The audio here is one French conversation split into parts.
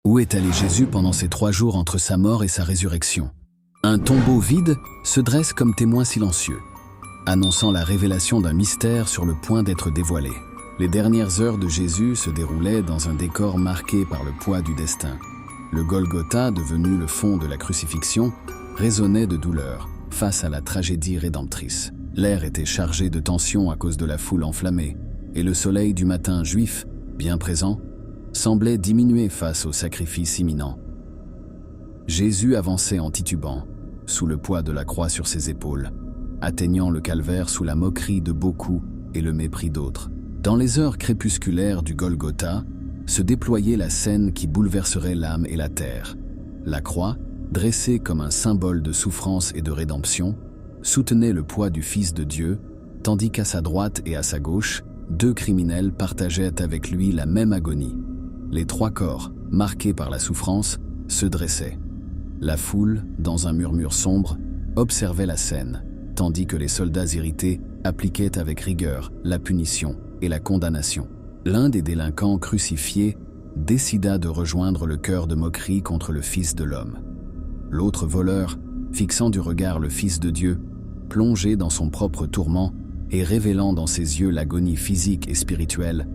Où est allé Jésus pendant ces 3 jours entre sa mort et sa résurrection? Un tombeau vide se dresse comme témoin silencieux, annonçant la révélation d'un mystère sur le point d'être dévoilé. Les dernières heures de Jésus se déroulaient dans un décor marqué par le poids du destin. Le Golgotha, devenu le fond de la crucifixion, résonnait de douleur face à la tragédie rédemptrice. L'air était chargé de tension à cause de la foule enflammée, et le soleil du matin juif, bien présent, semblait diminuer face au sacrifice imminent. Jésus avançait en titubant, sous le poids de la croix sur ses épaules, atteignant le calvaire sous la moquerie de beaucoup et le mépris d'autres. Dans les heures crépusculaires du Golgotha, se déployait la scène qui bouleverserait l'âme et la terre. La croix, dressée comme un symbole de souffrance et de rédemption, soutenait le poids du Fils de Dieu, tandis qu'à sa droite et à sa gauche, 2 criminels partageaient avec lui la même agonie. Les 3 corps, marqués par la souffrance, se dressaient. La foule, dans un murmure sombre, observait la scène, tandis que les soldats irrités appliquaient avec rigueur la punition et la condamnation. L'un des délinquants crucifiés décida de rejoindre le chœur de moquerie contre le Fils de l'homme. L'autre voleur, fixant du regard le Fils de Dieu, plongé dans son propre tourment et révélant dans ses yeux l'agonie physique et spirituelle,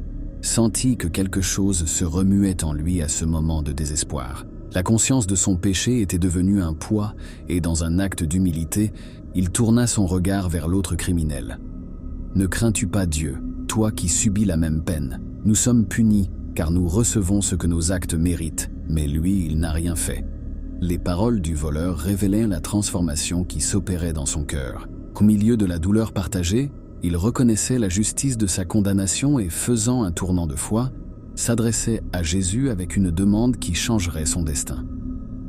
sentit que quelque chose se remuait en lui à ce moment de désespoir. La conscience de son péché était devenue un poids et dans un acte d'humilité, il tourna son regard vers l'autre criminel. « Ne crains-tu pas Dieu, toi qui subis la même peine? Nous sommes punis car nous recevons ce que nos actes méritent, mais lui, il n'a rien fait. » Les paroles du voleur révélaient la transformation qui s'opérait dans son cœur. Au milieu de la douleur partagée, il reconnaissait la justice de sa condamnation et, faisant un tournant de foi, s'adressait à Jésus avec une demande qui changerait son destin.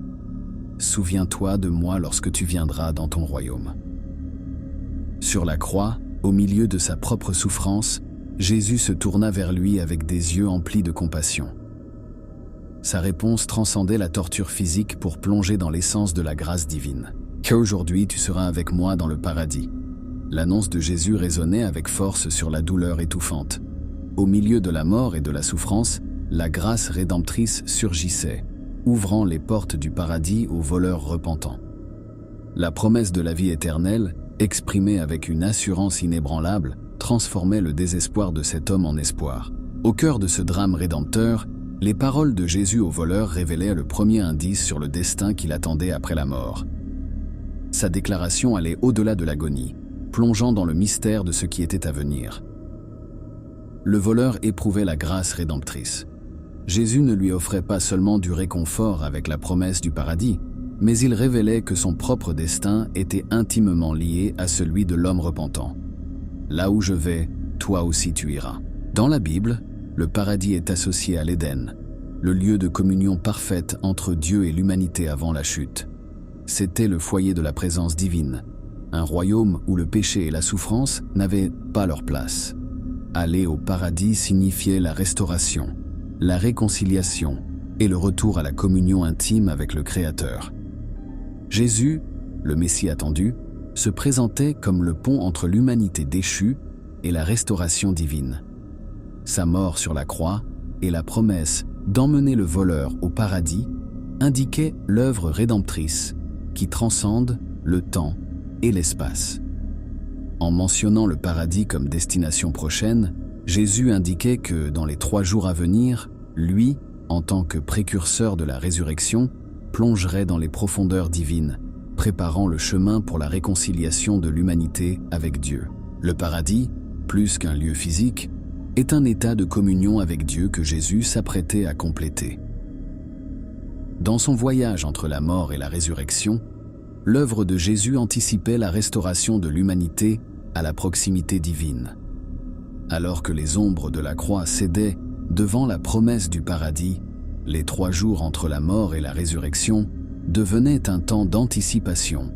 « Souviens-toi de moi lorsque tu viendras dans ton royaume. » Sur la croix, au milieu de sa propre souffrance, Jésus se tourna vers lui avec des yeux emplis de compassion. Sa réponse transcendait la torture physique pour plonger dans l'essence de la grâce divine. « Qu'aujourd'hui tu seras avec moi dans le paradis. » L'annonce de Jésus résonnait avec force sur la douleur étouffante. Au milieu de la mort et de la souffrance, la grâce rédemptrice surgissait, ouvrant les portes du paradis aux voleurs repentants. La promesse de la vie éternelle, exprimée avec une assurance inébranlable, transformait le désespoir de cet homme en espoir. Au cœur de ce drame rédempteur, les paroles de Jésus au voleur révélaient le premier indice sur le destin qui l'attendait après la mort. Sa déclaration allait au-delà de l'agonie, plongeant dans le mystère de ce qui était à venir. Le voleur éprouvait la grâce rédemptrice. Jésus ne lui offrait pas seulement du réconfort avec la promesse du paradis, mais il révélait que son propre destin était intimement lié à celui de l'homme repentant. « Là où je vais, toi aussi tu iras. » Dans la Bible, le paradis est associé à l'Éden, le lieu de communion parfaite entre Dieu et l'humanité avant la chute. C'était le foyer de la présence divine, un royaume où le péché et la souffrance n'avaient pas leur place. Aller au paradis signifiait la restauration, la réconciliation et le retour à la communion intime avec le Créateur. Jésus, le Messie attendu, se présentait comme le pont entre l'humanité déchue et la restauration divine. Sa mort sur la croix et la promesse d'emmener le voleur au paradis indiquaient l'œuvre rédemptrice qui transcende le temps et l'espace. En mentionnant le paradis comme destination prochaine, Jésus indiquait que dans les 3 jours à venir, lui, en tant que précurseur de la résurrection, plongerait dans les profondeurs divines, préparant le chemin pour la réconciliation de l'humanité avec Dieu. Le paradis, plus qu'un lieu physique, est un état de communion avec Dieu que Jésus s'apprêtait à compléter. Dans son voyage entre la mort et la résurrection, l'œuvre de Jésus anticipait la restauration de l'humanité à la proximité divine. Alors que les ombres de la croix cédaient devant la promesse du paradis, les 3 jours entre la mort et la résurrection devenaient un temps d'anticipation,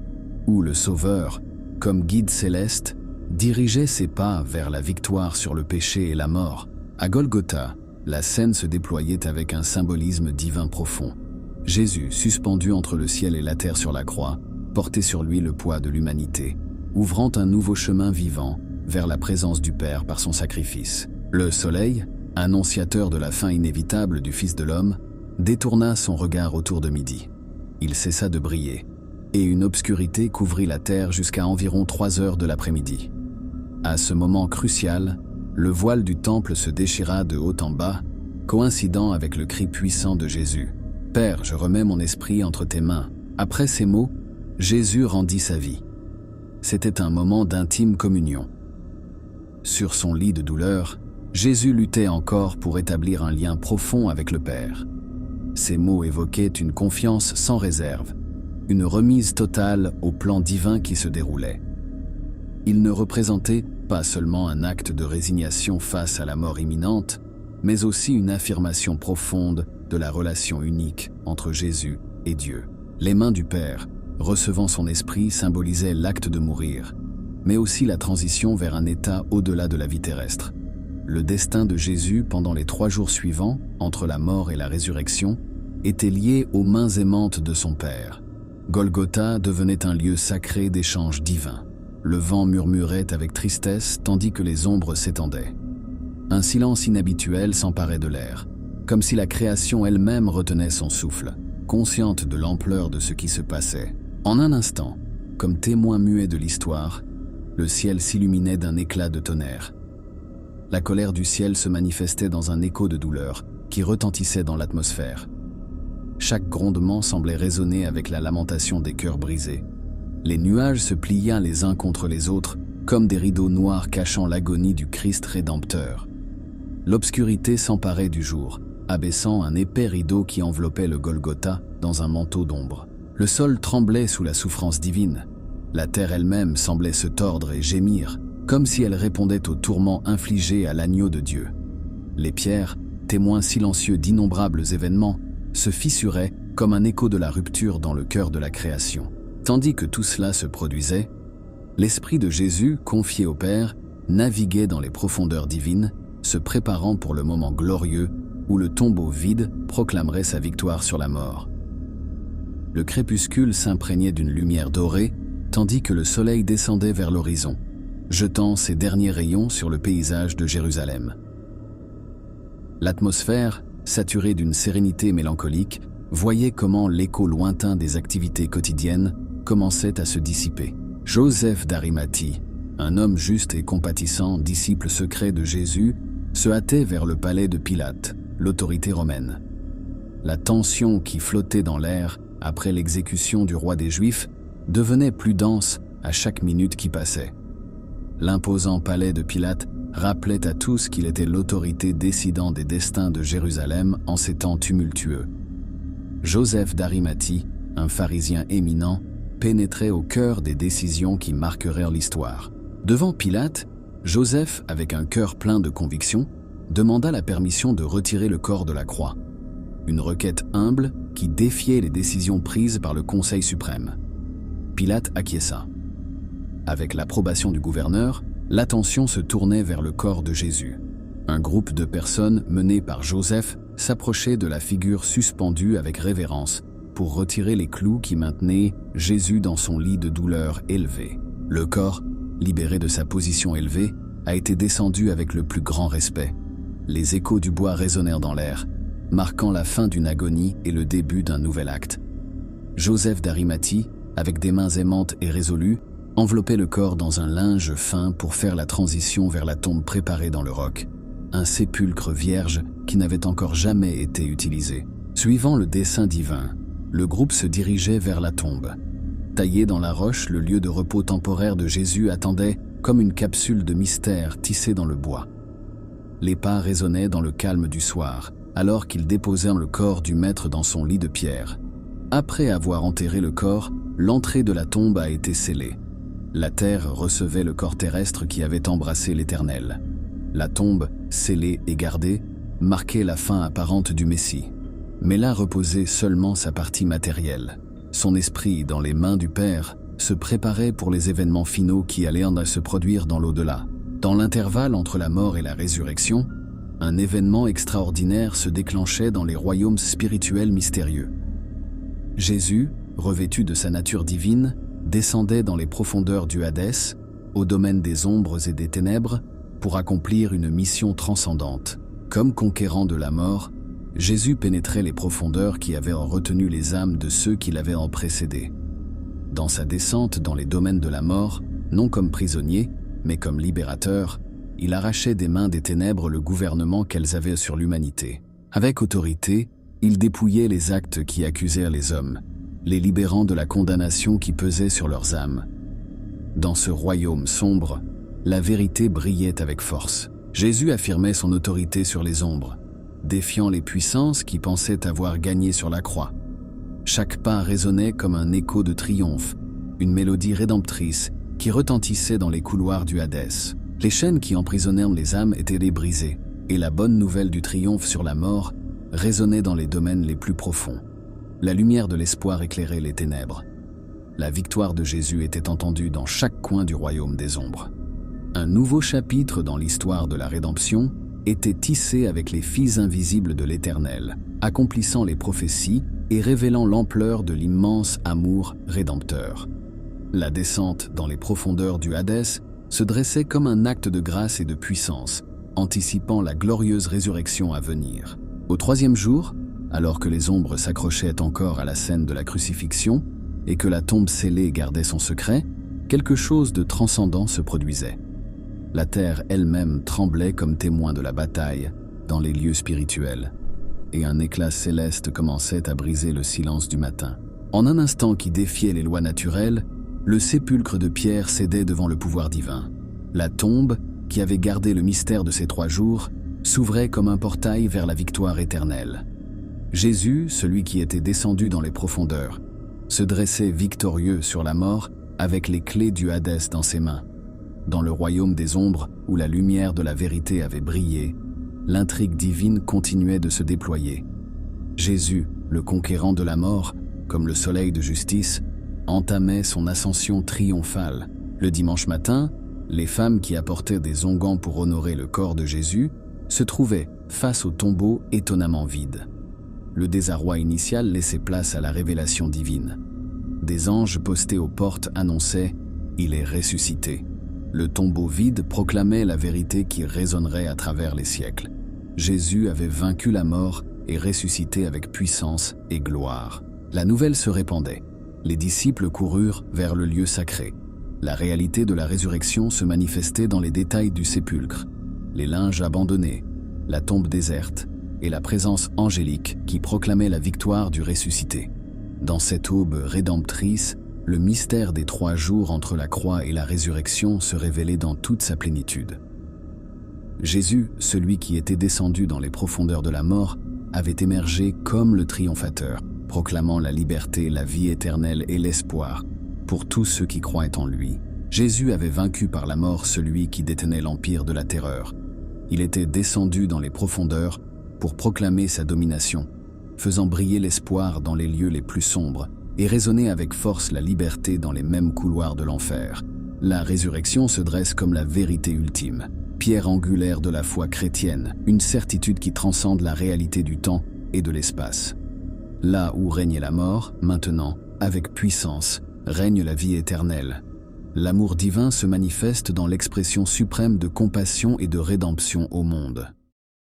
où le Sauveur, comme guide céleste, dirigeait ses pas vers la victoire sur le péché et la mort. À Golgotha, la scène se déployait avec un symbolisme divin profond. Jésus, suspendu entre le ciel et la terre sur la croix, portait sur lui le poids de l'humanité, ouvrant un nouveau chemin vivant vers la présence du Père par son sacrifice. Le soleil, annonciateur de la fin inévitable du Fils de l'homme, détourna son regard autour de midi. Il cessa de briller, et une obscurité couvrit la terre jusqu'à environ 3 heures de l'après-midi. À ce moment crucial, le voile du temple se déchira de haut en bas, coïncidant avec le cri puissant de Jésus. « Père, je remets mon esprit entre tes mains. » Après ces mots, Jésus rendit sa vie. C'était un moment d'intime communion. Sur son lit de douleur, Jésus luttait encore pour établir un lien profond avec le Père. Ces mots évoquaient une confiance sans réserve, une remise totale au plan divin qui se déroulait. Ils ne représentaient pas seulement un acte de résignation face à la mort imminente, mais aussi une affirmation profonde de la relation unique entre Jésus et Dieu. Les mains du Père, recevant son esprit, symbolisaient l'acte de mourir, mais aussi la transition vers un état au-delà de la vie terrestre. Le destin de Jésus pendant les 3 jours suivants, entre la mort et la résurrection, était lié aux mains aimantes de son Père. Golgotha devenait un lieu sacré d'échange divin. Le vent murmurait avec tristesse tandis que les ombres s'étendaient. Un silence inhabituel s'emparait de l'air, comme si la création elle-même retenait son souffle, consciente de l'ampleur de ce qui se passait. En un instant, comme témoin muet de l'histoire, le ciel s'illuminait d'un éclat de tonnerre. La colère du ciel se manifestait dans un écho de douleur qui retentissait dans l'atmosphère. Chaque grondement semblait résonner avec la lamentation des cœurs brisés. Les nuages se pliaient les uns contre les autres, comme des rideaux noirs cachant l'agonie du Christ rédempteur. L'obscurité s'emparait du jour, abaissant un épais rideau qui enveloppait le Golgotha dans un manteau d'ombre. Le sol tremblait sous la souffrance divine. La terre elle-même semblait se tordre et gémir, comme si elle répondait aux tourments infligés à l'agneau de Dieu. Les pierres, témoins silencieux d'innombrables événements, se fissuraient comme un écho de la rupture dans le cœur de la création. Tandis que tout cela se produisait, l'Esprit de Jésus, confié au Père, naviguait dans les profondeurs divines, se préparant pour le moment glorieux où le tombeau vide proclamerait sa victoire sur la mort. Le crépuscule s'imprégnait d'une lumière dorée, tandis que le soleil descendait vers l'horizon, jetant ses derniers rayons sur le paysage de Jérusalem. L'atmosphère, saturée d'une sérénité mélancolique, voyait comment l'écho lointain des activités quotidiennes commençait à se dissiper. Joseph d'Arimathie, un homme juste et compatissant, disciple secret de Jésus, se hâtait vers le palais de Pilate, l'autorité romaine. La tension qui flottait dans l'air après l'exécution du roi des Juifs devenait plus dense à chaque minute qui passait. L'imposant palais de Pilate rappelait à tous qu'il était l'autorité décidant des destins de Jérusalem en ces temps tumultueux. Joseph d'Arimathie, un pharisien éminent, pénétrait au cœur des décisions qui marqueraient l'histoire. Devant Pilate, Joseph, avec un cœur plein de conviction, demanda la permission de retirer le corps de la croix. Une requête humble qui défiait les décisions prises par le Conseil suprême. Pilate acquiesça. Avec l'approbation du gouverneur, l'attention se tournait vers le corps de Jésus. Un groupe de personnes mené par Joseph s'approchait de la figure suspendue avec révérence pour retirer les clous qui maintenaient Jésus dans son lit de douleur élevé. Le corps, libéré de sa position élevée, a été descendu avec le plus grand respect. Les échos du bois résonnèrent dans l'air, marquant la fin d'une agonie et le début d'un nouvel acte. Joseph d'Arimathie, avec des mains aimantes et résolues, enveloppait le corps dans un linge fin pour faire la transition vers la tombe préparée dans le roc, un sépulcre vierge qui n'avait encore jamais été utilisé. Suivant le dessein divin, le groupe se dirigeait vers la tombe. Taillé dans la roche, le lieu de repos temporaire de Jésus attendait comme une capsule de mystère tissée dans le bois. Les pas résonnaient dans le calme du soir, alors qu'ils déposèrent le corps du maître dans son lit de pierre. Après avoir enterré le corps, l'entrée de la tombe a été scellée. La terre recevait le corps terrestre qui avait embrassé l'Éternel. La tombe, scellée et gardée, marquait la fin apparente du Messie. Mais là reposait seulement sa partie matérielle. Son esprit, dans les mains du Père, se préparait pour les événements finaux qui allaient se produire dans l'au-delà. Dans l'intervalle entre la mort et la résurrection, un événement extraordinaire se déclenchait dans les royaumes spirituels mystérieux. Jésus, revêtu de sa nature divine, descendait dans les profondeurs du Hadès, au domaine des ombres et des ténèbres, pour accomplir une mission transcendante. Comme conquérant de la mort, Jésus pénétrait les profondeurs qui avaient retenu les âmes de ceux qui l'avaient précédé. Dans sa descente dans les domaines de la mort, non comme prisonnier, mais comme libérateur, il arrachait des mains des ténèbres le gouvernement qu'elles avaient sur l'humanité. Avec autorité, il dépouillait les actes qui accusèrent les hommes, les libérant de la condamnation qui pesait sur leurs âmes. Dans ce royaume sombre, la vérité brillait avec force. Jésus affirmait son autorité sur les ombres, défiant les puissances qui pensaient avoir gagné sur la croix. Chaque pas résonnait comme un écho de triomphe, une mélodie rédemptrice qui retentissait dans les couloirs du Hadès. Les chaînes qui emprisonnèrent les âmes étaient débrisées, et la bonne nouvelle du triomphe sur la mort résonnait dans les domaines les plus profonds. La lumière de l'espoir éclairait les ténèbres. La victoire de Jésus était entendue dans chaque coin du royaume des ombres. Un nouveau chapitre dans l'histoire de la rédemption était tissé avec les fils invisibles de l'Éternel, accomplissant les prophéties et révélant l'ampleur de l'immense amour rédempteur. La descente dans les profondeurs du Hadès se dressait comme un acte de grâce et de puissance, anticipant la glorieuse résurrection à venir. Au troisième jour, alors que les ombres s'accrochaient encore à la scène de la crucifixion et que la tombe scellée gardait son secret, quelque chose de transcendant se produisait. La terre elle-même tremblait comme témoin de la bataille dans les lieux spirituels, et un éclat céleste commençait à briser le silence du matin. En un instant qui défiait les lois naturelles, le sépulcre de Pierre cédait devant le pouvoir divin. La tombe, qui avait gardé le mystère de ces 3 jours, s'ouvrait comme un portail vers la victoire éternelle. Jésus, celui qui était descendu dans les profondeurs, se dressait victorieux sur la mort avec les clés du Hadès dans ses mains. Dans le royaume des ombres, où la lumière de la vérité avait brillé, l'intrigue divine continuait de se déployer. Jésus, le conquérant de la mort, comme le soleil de justice, entamait son ascension triomphale. Le dimanche matin, les femmes qui apportaient des onguents pour honorer le corps de Jésus se trouvaient face au tombeau étonnamment vide. Le désarroi initial laissait place à la révélation divine. Des anges postés aux portes annonçaient « Il est ressuscité ». Le tombeau vide proclamait la vérité qui résonnerait à travers les siècles. Jésus avait vaincu la mort et ressuscité avec puissance et gloire. La nouvelle se répandait. Les disciples coururent vers le lieu sacré. La réalité de la résurrection se manifestait dans les détails du sépulcre, les linges abandonnés, la tombe déserte et la présence angélique qui proclamait la victoire du ressuscité. Dans cette aube rédemptrice, le mystère des 3 jours entre la croix et la résurrection se révélait dans toute sa plénitude. Jésus, celui qui était descendu dans les profondeurs de la mort, avait émergé comme le triomphateur, proclamant la liberté, la vie éternelle et l'espoir pour tous ceux qui croient en lui. Jésus avait vaincu par la mort celui qui détenait l'empire de la terreur. Il était descendu dans les profondeurs pour proclamer sa domination, faisant briller l'espoir dans les lieux les plus sombres et résonner avec force la liberté dans les mêmes couloirs de l'enfer. La résurrection se dresse comme la vérité ultime, pierre angulaire de la foi chrétienne, une certitude qui transcende la réalité du temps et de l'espace. Là où régnait la mort, maintenant, avec puissance, règne la vie éternelle. L'amour divin se manifeste dans l'expression suprême de compassion et de rédemption au monde.